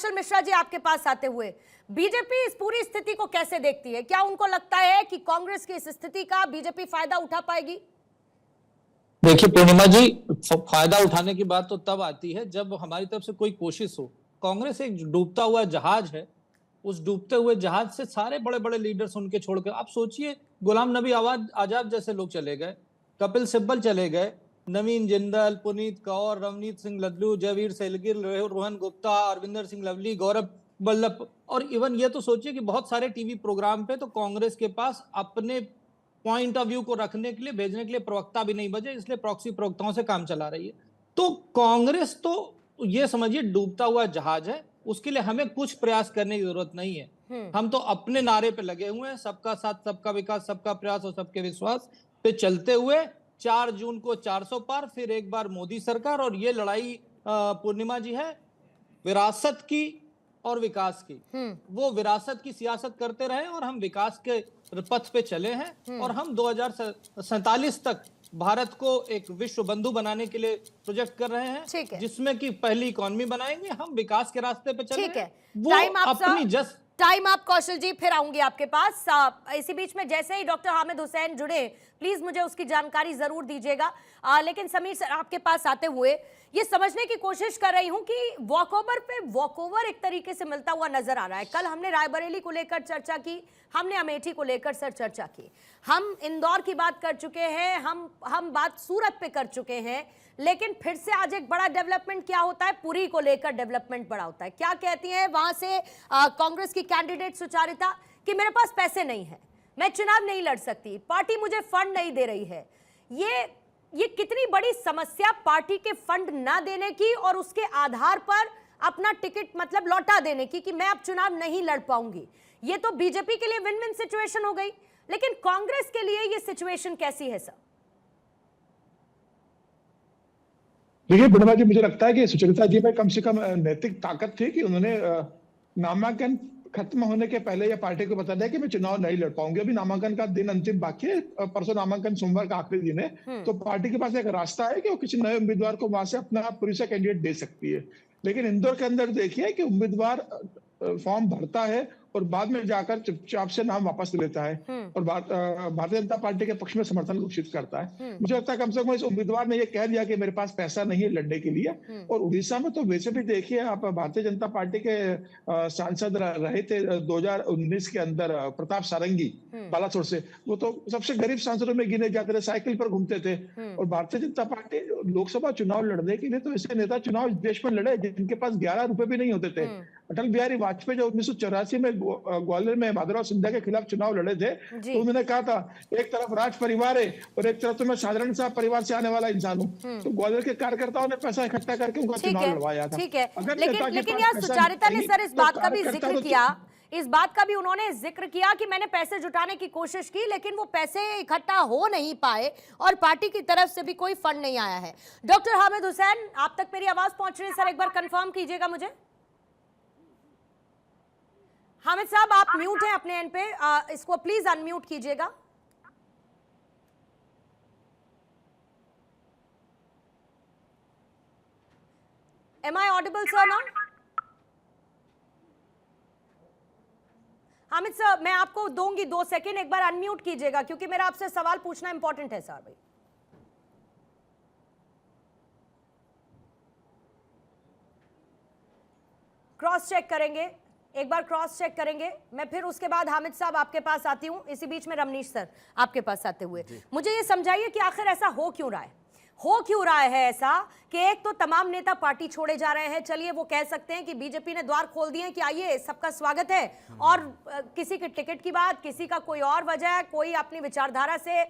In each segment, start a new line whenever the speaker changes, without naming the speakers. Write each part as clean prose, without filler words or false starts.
कौशल मिश्रा जी, आपके पास आते हुए, बीजेपी इस पूरी स्थिति को कैसे देखती है? क्या उनको लगता है कि कांग्रेस की इस स्थिति का बीजेपी फायदा उठा पाएगी?
देखिए पूर्णिमा जी, फायदा उठाने की बात तो तब आती है जब हमारी तरफ से कोई कोशिश हो। कांग्रेस एक डूबता हुआ जहाज है, उस डूबते हुए जहाज से सारे बड़े बड़े लीडर्स उनके छोड़कर, आप सोचिए, गुलाम नबी आजाद जैसे लोग चले गए, कपिल सिब्बल चले गए, नवीन जिंदल, पुनीत कौर, रवनीत सिंह लल्लू, जयवीर सेलगिल, रोहन गुप्ता, अरविंदर सिंह लवली, गौरव बल्लभ, और इवन ये तो सोचिए कि बहुत सारे टीवी प्रोग्राम पे तो कांग्रेस के पास अपने पॉइंट ऑफ व्यू को रखने के लिए, भेजने के लिए प्रवक्ता भी नहीं बचे, इसलिए प्रॉक्सी प्रवक्ताओं से काम चला रही है। तो कांग्रेस तो ये समझिए डूबता हुआ जहाज है, उसके लिए हमें कुछ प्रयास करने की जरूरत नहीं है। हम तो अपने नारे पे लगे हुए हैं, सबका साथ, सबका विकास, सबका प्रयास और सबके विश्वास पे चलते हुए 4 जून को 400 पार, फिर एक बार मोदी सरकार। और ये लड़ाई पूर्णिमा जी है विरासत की और विकास की। वो विरासत की सियासत करते रहे और हम विकास के पथ पे चले हैं, और हम 2047 तक भारत को एक विश्व बंधु बनाने के लिए प्रोजेक्ट कर रहे हैं, जिसमें कि पहली इकोनॉमी बनाएंगे, हम विकास के रास्ते पे चले हैं। वो
टाइम आप कौशल जी, फिर आऊंगी आपके पास। इसी बीच में जैसे ही डॉक्टर हामिद हुसैन जुड़े, प्लीज मुझे उसकी जानकारी जरूर दीजिएगा। लेकिन समीर सर, आपके पास आते हुए ये समझने की कोशिश कर रही हूं कि वॉकओवर पे वॉकओवर एक तरीके से मिलता हुआ नजर आ रहा है। कल हमने रायबरेली को लेकर चर्चा की, हमने अमेठी को लेकर सर चर्चा की, हम इंदौर की बात कर चुके हैं, हम बात सूरत पे कर चुके हैं, लेकिन फिर से आज एक बड़ा डेवलपमेंट क्या होता है, पुरी को लेकर डेवलपमेंट बड़ा होता है। क्या कहती है वहां से कांग्रेस की कैंडिडेट सुचारिता कि मेरे पास पैसे नहीं है, मैं चुनाव नहीं लड़ सकती, पार्टी मुझे फंड नहीं दे रही है। ये कितनी बड़ी समस्या पार्टी के फंड ना देने की और उसके आधार पर अपना टिकट मतलब लौटा देने की कि मैं अब चुनाव नहीं लड़ पाऊंगी। ये तो बीजेपी के लिए विन विन सिचुएशन हो गई, लेकिन कांग्रेस के लिए ये सिचुएशन कैसी है सर?
देखिए पूर्णिमा जी, मुझे लगता है कि सुचरिता जी में कम से कम नैतिक ताकत थी कि उन्होंने नामांकन खत्म होने के पहले या पार्टी को बता दिया कि मैं चुनाव नहीं लड़ पाऊंगी। अभी नामांकन का दिन अंतिम बाकी है, परसों नामांकन सोमवार का आखिरी दिन है, तो पार्टी के पास एक रास्ता है कि वो किसी नए उम्मीदवार को वहां से अपना पुरी से कैंडिडेट दे सकती है। लेकिन इंदौर के अंदर देखिए कि उम्मीदवार फॉर्म भरता है और बाद में जाकर चुपचाप से नाम वापस लेता है और भारतीय जनता पार्टी के पक्ष में समर्थन घोषित करता है। मुझे लगता है कम से कम इस उम्मीदवार ने यह कह दिया कि मेरे पास पैसा नहीं है लड़ने के लिए। और उड़ीसा में तो वैसे भी देखिए आप, भारतीय जनता पार्टी के सांसद रहे थे 2019 के अंदर प्रताप सारंगी बालासोर से, वो तो सबसे गरीब सांसदों में गिने जाते थे, साइकिल पर घूमते थे। और भारतीय जनता पार्टी लोकसभा चुनाव लड़ने के लिए तो ऐसे नेता चुनाव इस देश में लड़े जिनके पास 11 रुपए भी नहीं होते थे। अटल बिहारी वाजपेयी जो 1984 में ग्वालियर में माधवराव सिंधिया के खिलाफ चुनाव लड़े थे, तो उन्होंने कहा था एक तरफ राज परिवार है और एक तरफ तो मैं साधारण सा परिवार से आने वाला इंसान हूँ। तो ग्वालियर के कार्यकर्ताओं ने पैसा इकट्ठा करके उनका चुनाव लड़वाया था।
ठीक है, लेकिन यार सुचारिता ने सर इस बात का भी जिक्र किया, इस बात का भी उन्होंने जिक्र किया कि मैंने पैसे जुटाने की कोशिश की, लेकिन वो पैसे इकट्ठा हो नहीं पाए और पार्टी की तरफ से भी कोई फंड नहीं आया है। डॉक्टर हामिद हुसैन, आप तक मेरी आवाज पहुंच रही है सर? एक बार कंफर्म कीजिएगा मुझे। हामिद साहब, आप म्यूट हैं अपने एंड पे, इसको प्लीज अनम्यूट कीजिएगा। Am I audible sir now? Hamid sir, मैं आपको दूंगी 2 सेकेंड, एक बार अनम्यूट कीजिएगा क्योंकि मेरा आपसे सवाल पूछना इंपॉर्टेंट है सर भाई। क्रॉस चेक करेंगे, एक बार क्रॉस चेक करेंगे, मैं फिर उसके बाद हामिद साहब आपके पास आती हूं। इसी बीच में रमनीश सर आपके पास आते हुए मुझे ये समझाइए कि आखिर ऐसा हो क्यों रहा है ऐसा कि एक तो तमाम नेता पार्टी छोड़े जा रहे हैं। चलिए वो कह सकते हैं कि बीजेपी ने द्वार खोल दिए कि आइए सबका स्वागत है, और किसी के टिकट की बात, किसी का कोई और वजह, कोई अपनी विचारधारा से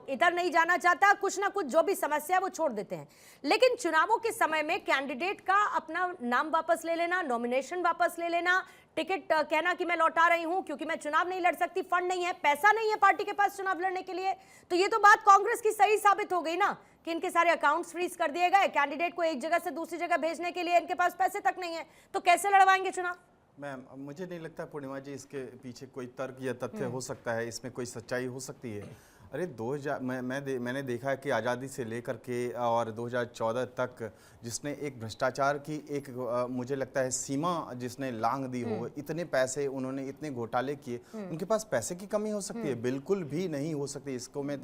इधर नहीं जाना चाहता, कुछ ना कुछ जो भी समस्या है वो छोड़ देते हैं। लेकिन चुनावों के समय में कैंडिडेट का अपना नाम वापस ले लेना, नॉमिनेशन वापस ले लेना, टिकट कहना कि मैं लौटा रही हूं क्योंकि मैं चुनाव नहीं लड़ सकती, फंड नहीं है, पैसा नहीं है पार्टी के पास चुनाव लड़ने के लिए, तो ये तो बात कांग्रेस की सही साबित हो गई ना कि इनके सारे अकाउंट्स फ्रीज कर दिए गए, कैंडिडेट को एक जगह से दूसरी जगह भेजने के लिए इनके पास पैसे तक नहीं है, तो कैसे लड़वाएंगे चुनाव?
मैम, मुझे नहीं लगता पूर्णिमा जी इसके पीछे कोई तर्क या तथ्य हो सकता है, इसमें कोई सच्चाई हो सकती है। अरे 2000 मैंने देखा है कि आज़ादी से लेकर के और 2014 तक जिसने एक भ्रष्टाचार की एक मुझे लगता है सीमा जिसने लांघ दी हो, इतने पैसे उन्होंने इतने घोटाले किए, उनके पास पैसे की कमी हो सकती है? बिल्कुल भी नहीं हो सकती। इसको मैं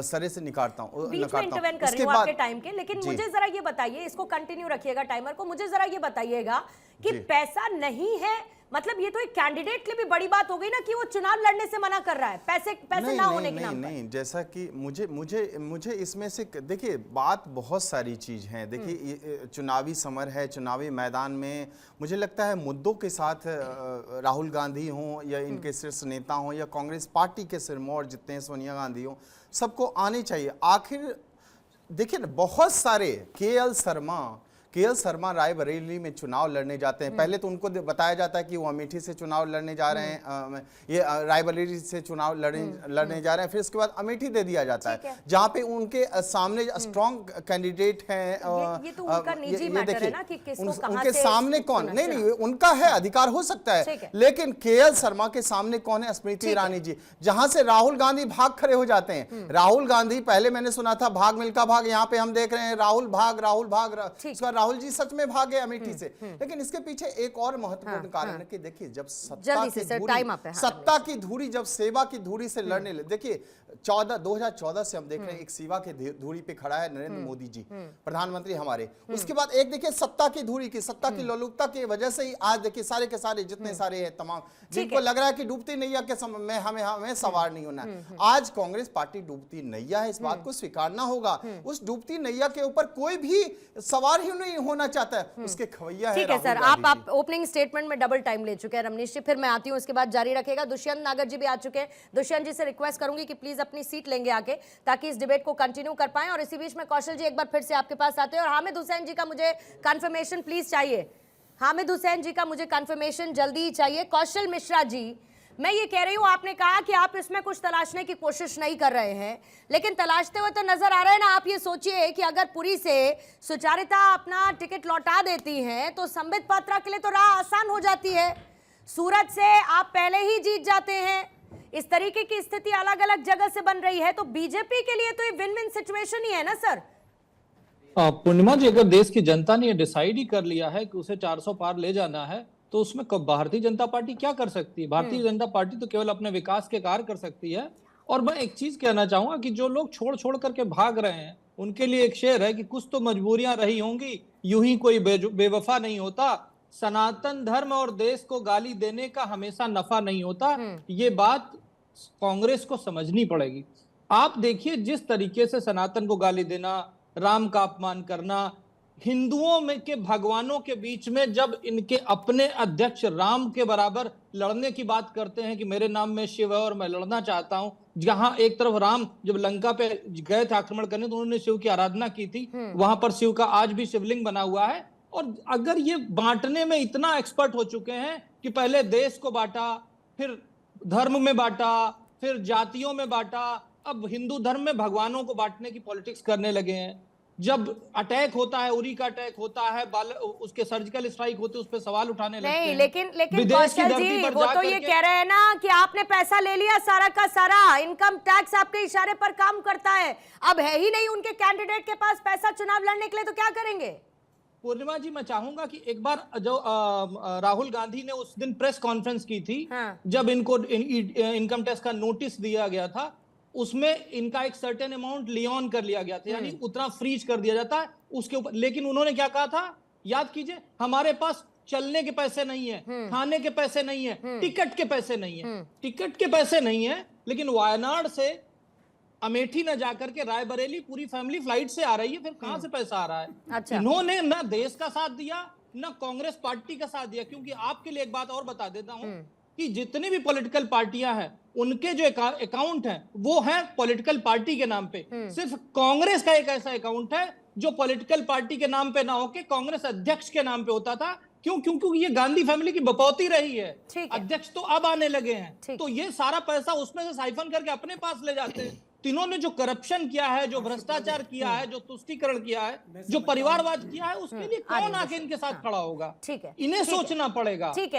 सरे से निकालता हूँ।
बीच में इंटरवेन कर रही हूँ आपके टाइम के, लेकिन मुझे जरा ये बताइए, इसको कंटिन्यू रखिएगा टाइमर को, मुझे जरा ये बताइएगा कि पैसा नहीं है, मतलब ये तो एक कैंडिडेट के लिए भी बड़ी बात हो गई ना कि वो चुनाव लड़ने से मना कर रहा है पैसे ना होने के नाम पर।
नहीं, जैसा कि मुझे इसमें से देखिए बात बहुत सारी चीज हैं। देखिए चुनावी समर है, चुनावी मैदान में मुझे लगता है मुद्दों के साथ राहुल गांधी हों या इनके शीर्ष नेता हों या कांग्रेस पार्टी के सिरमौर जितने सोनिया गांधी हों, सबको आने चाहिए। आखिर देखिए ना, बहुत सारे केएल शर्मा रायबरेली में चुनाव लड़ने जाते हैं। पहले तो उनको बताया जाता है कि वो अमेठी से चुनाव लड़ने जा रहे हैं, ये रायबरेली से चुनाव लड़ने जा रहे हैं, फिर उसके बाद अमेठी दे दिया जाता है जहां पे उनके सामने स्ट्रॉन्ग कैंडिडेट हैं।
ये तो उनका निजी मैटर है ना कि किसको कहां
उनके
से
सामने कौन, नहीं उनका है, अधिकार हो सकता है, लेकिन केएल शर्मा के सामने कौन है? स्मृति ईरानी जी, जहां से राहुल गांधी भाग खड़े हो जाते हैं। राहुल गांधी, पहले मैंने सुना था भाग मिल्खा भाग, यहाँ पे हम देख रहे हैं राहुल भाग राहुल जी सच में भागे अमेठी से। लेकिन इसके पीछे एक और महत्वपूर्ण कारण है कि देखिए जब सत्ता की धुरी जब सेवा की धुरी से लड़ने लगे, देखिए 2014 से हम देख रहे हैं एक सेवा की धुरी पे खड़ा है नरेंद्र मोदी जी, प्रधानमंत्री हमारे। उसके बाद एक देखिए सत्ता की लोलुपता की वजह से ही आज देखिए सारे के सारे जितने सारे हैं तमाम, जिनको लग रहा है कि डूबती नैया के समय में हमें सवार नहीं होना है। आज कांग्रेस पार्टी डूबती नैया है, इस बात को स्वीकारना होगा। उस डूबती नैया के ऊपर कोई भी सवार ही नहीं होना चाहता है, उसके खवैया है।
ठीक है सर, आप ओपनिंग स्टेटमेंट में डबल टाइम ले चुके हैं रमनीश जी, फिर मैं आती हूँ, उसके बाद जारी रखेगा। दुष्यंत नागर जी भी आ चुके हैं। दुष्यंत जी से रिक्वेस्ट करूंगी कि प्लीज अपनी सीट लेंगे आके, ताकि इस डिबेट को कंटिन्यू कर पाएं। और इसी बीच में कौशल जी एक बार फिर से आपके पास आते हैं, और हामिद हुसैन जी का मुझे कंफर्मेशन प्लीज चाहिए। हामिद हुसैन जी का मुझे कंफर्मेशन जल्दी ही चाहिए। कौशल मिश्रा जी, मैं ये कह रही हूं, आपने कहा कि आप इसमें कुछ तलाशने की कोशिश नहीं कर रहे हैं, लेकिन तलाशते हुए तो नजर आ रहा है ना। आप ये सोचिए कि अगर पुरी से सुचारिता अपना टिकट लौटा देती हैं तो संबित पात्रा के लिए तो राह आसान हो जाती है। सूरत से आप पहले ही जीत जाते हैं। इस तरीके की स्थिति अलग अलग जगह से बन रही है, तो बीजेपी के लिए तो ये विन विन सिचुएशन ही है ना सर।
पूर्णिमा जी, अगर देश की जनता ने डिसाइड ही कर लिया है कि उसे 400 पार ले जाना है, तो उसमें भारतीय जनता पार्टी क्या कर सकती है? भारतीय जनता पार्टी तो केवल अपने विकास के कार्य कर सकती है। और मैं एक चीज कहना चाहूंगा कि जो लोग छोड़ करके भाग रहे हैं, उनके लिए एक शेर है कि कुछ तो मजबूरियां रही होंगी, यूं ही कोई बेवफा नहीं होता। सनातन धर्म और देश को गाली देने का हमेशा नफा नहीं होता। ये बात कांग्रेस को समझनी पड़ेगी। आप देखिए, जिस तरीके से सनातन को गाली देना, राम का अपमान करना, हिंदुओं में के भगवानों के बीच में जब इनके अपने अध्यक्ष राम के बराबर लड़ने की बात करते हैं कि मेरे नाम में शिव है और मैं लड़ना चाहता हूं, जहां एक तरफ राम जब लंका पे गए थे आक्रमण करने तो उन्होंने शिव की आराधना की थी, वहां पर शिव का आज भी शिवलिंग बना हुआ है। और अगर ये बांटने में इतना एक्सपर्ट हो चुके हैं कि पहले देश को बांटा, फिर धर्म में बांटा, फिर जातियों में बांटा, अब हिंदू धर्म में भगवानों को बांटने की पॉलिटिक्स करने लगे हैं। जब अटैक होता है, उरी का अटैक होता है, उसके सर्जिकल स्ट्राइक होते उस पर सवाल उठाने लगते हैं।
लेकिन कौशल जी, वो तो ये कह रहे हैं ना कि आपने पैसा ले लिया सारा का सारा, इनकम टैक्स आपके इशारे पर काम करता है, अब है ही नहीं उनके कैंडिडेट के पास पैसा चुनाव लड़ने के लिए, तो क्या करेंगे?
पूर्णिमा जी, मैं चाहूंगा कि एक बार जो राहुल गांधी ने उस दिन प्रेस कॉन्फ्रेंस की थी, जब इनको इनकम टैक्स का नोटिस दिया गया था, उसमें इनका एक सर्टेन अमाउंट लियोन कर लिया गया था, यानी उतना फ्रीज कर दिया जाता है उसके ऊपर। लेकिन उन्होंने क्या कहा था, याद कीजिए, हमारे पास चलने के पैसे नहीं है, खाने के पैसे नहीं है, टिकट के पैसे नहीं है, टिकट के पैसे नहीं है। लेकिन वायनाड से अमेठी न जाकर के रायबरेली पूरी फैमिली फ्लाइट से आ रही है, फिर कहां से पैसा आ रहा है?
अच्छा।
इन्होंने ना देश का साथ दिया, ना कांग्रेस पार्टी का साथ दिया। क्योंकि आपके लिए एक बात और बता देता हूं कि जितनी भी पॉलिटिकल पार्टियां हैं, उनके जो अकाउंट हैं वो हैं पॉलिटिकल पार्टी के नाम पे। सिर्फ कांग्रेस का एक ऐसा अकाउंट है जो पॉलिटिकल पार्टी के नाम पे ना होके कांग्रेस अध्यक्ष के नाम पे होता था। क्यों? क्योंकि ये गांधी फैमिली की बपौती रही है। अध्यक्ष तो अब आने लगे हैं, तो ये सारा पैसा उसमें से साइफन करके अपने पास ले जाते हैं। तीनों ने जो करप्शन किया है, जो भ्रष्टाचार किया है, जो तुष्टीकरण किया है, जो परिवारवाद किया है, उसके लिए कौन आके इनके साथ खड़ा होगा?
ठीक है,
इन्हें सोचना पड़ेगा।
ठीक है।